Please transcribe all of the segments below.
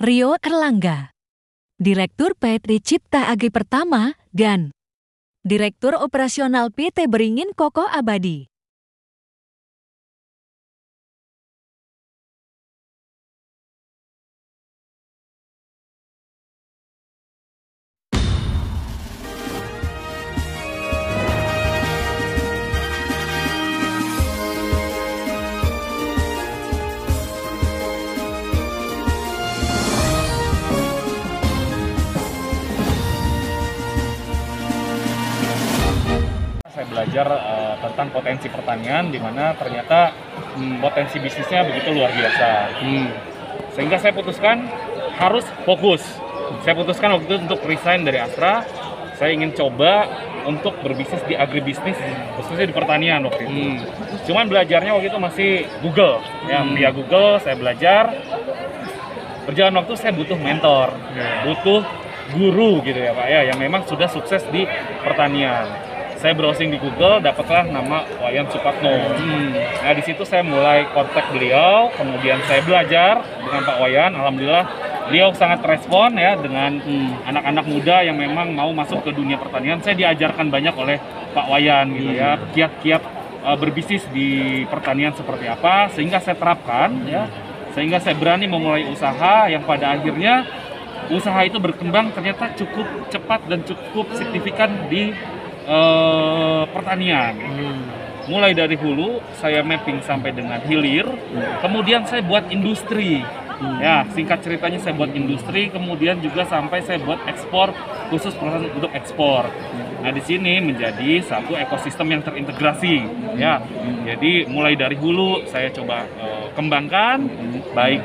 Rio Erlangga, Direktur PT Cipta Agri Pertama, dan Direktur Operasional PT Beringin Kokoh Abadi. Saya belajar tentang potensi pertanian, di mana ternyata potensi bisnisnya begitu luar biasa. Sehingga saya putuskan harus fokus. Saya putuskan waktu itu untuk resign dari Astra. Saya ingin coba untuk berbisnis di agribisnis, khususnya di pertanian waktu itu. Cuman belajarnya waktu itu masih Google, ya via Google saya belajar. Berjalan waktu saya butuh mentor, butuh guru gitu ya Pak ya, yang memang sudah sukses di pertanian. Saya browsing di Google, dapatlah nama Wayan Supatno. Nah di situ saya mulai kontak beliau, kemudian saya belajar dengan Pak Wayan. Alhamdulillah beliau sangat respon ya dengan anak-anak muda yang memang mau masuk ke dunia pertanian. Saya diajarkan banyak oleh Pak Wayan gitu ya, kiat-kiat berbisnis di pertanian seperti apa, sehingga saya terapkan ya, sehingga saya berani memulai usaha yang pada akhirnya usaha itu berkembang ternyata cukup cepat dan cukup signifikan di pertanian. Mulai dari hulu saya mapping sampai dengan hilir, kemudian saya buat industri. Ya, singkat ceritanya saya buat industri, kemudian juga sampai saya buat ekspor, khusus proses untuk ekspor. Nah, di sini menjadi satu ekosistem yang terintegrasi. Ya, jadi mulai dari hulu saya coba kembangkan, baik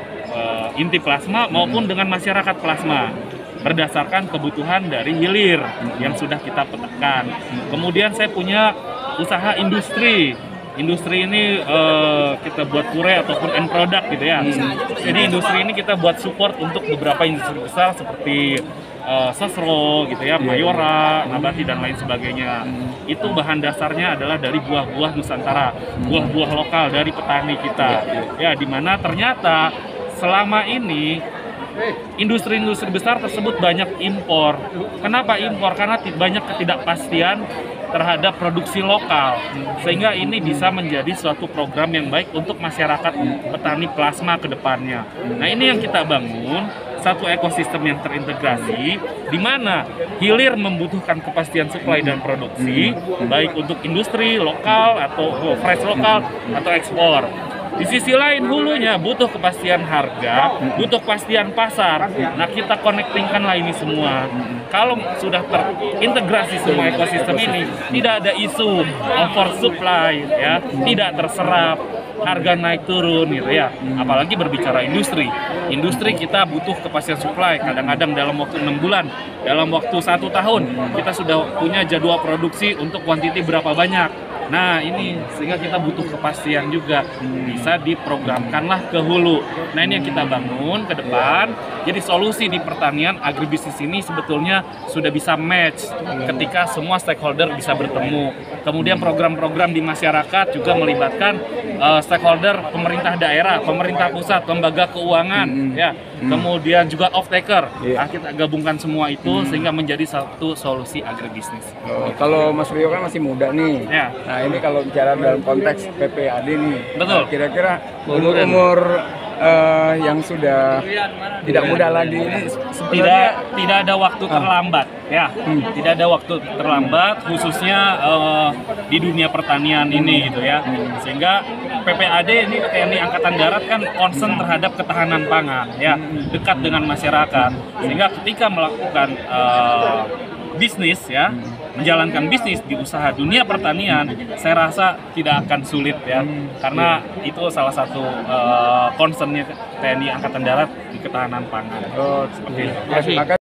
inti plasma maupun dengan masyarakat plasma, berdasarkan kebutuhan dari hilir yang sudah kita petakan. Kemudian saya punya usaha industri. Industri ini kita buat pure ataupun end product gitu ya. Jadi industri ini kita buat support untuk beberapa industri besar seperti Sosro gitu ya, Mayora, Nabati dan lain sebagainya. Itu bahan dasarnya adalah dari buah-buah Nusantara, buah-buah lokal dari petani kita. Ya, di mana ternyata selama ini industri-industri besar tersebut banyak impor. Kenapa impor? Karena banyak ketidakpastian terhadap produksi lokal. Sehingga ini bisa menjadi suatu program yang baik untuk masyarakat petani plasma ke depannya. Nah, ini yang kita bangun, satu ekosistem yang terintegrasi, di mana hilir membutuhkan kepastian supply dan produksi, baik untuk industri lokal atau fresh lokal atau ekspor. Di sisi lain hulunya butuh kepastian harga, butuh kepastian pasar. Nah, kita connectingkanlah ini semua. Kalau sudah terintegrasi semua ekosistem ini, tidak ada isu oversupply ya, tidak terserap, harga naik turun gitu ya. Apalagi berbicara industri. Industri kita butuh kepastian supply, kadang-kadang dalam waktu 6 bulan, dalam waktu 1 tahun kita sudah punya jadwal produksi untuk kuantiti berapa banyak. Nah, ini sehingga kita butuh kepastian juga, bisa diprogramkanlah ke hulu. Nah, ini yang kita bangun ke depan. Jadi solusi di pertanian agribisnis ini sebetulnya sudah bisa match ketika semua stakeholder bisa bertemu. Kemudian program-program di masyarakat juga melibatkan stakeholder pemerintah daerah, pemerintah pusat, lembaga keuangan, ya. Kemudian juga off-taker. Nah, kita gabungkan semua itu sehingga menjadi satu solusi agribisnis. Kalau Mas Rio kan masih muda nih. Ya. Nah, ini kalau bicara dalam konteks PPAD nih. Betul. Nah, kira-kira umur yang sudah tidak muda lagi ini sebenarnya tidak ada waktu terlambat ya. Tidak ada waktu terlambat, khususnya di dunia pertanian ini gitu ya. Sehingga PPAD ini TNI Angkatan Darat kan concern terhadap ketahanan pangan ya, dekat dengan masyarakat. Sehingga ketika melakukan bisnis ya, menjalankan bisnis di usaha dunia pertanian, saya rasa tidak akan sulit ya, karena itu salah satu concernnya TNI Angkatan Darat di ketahanan pangan. seperti itu.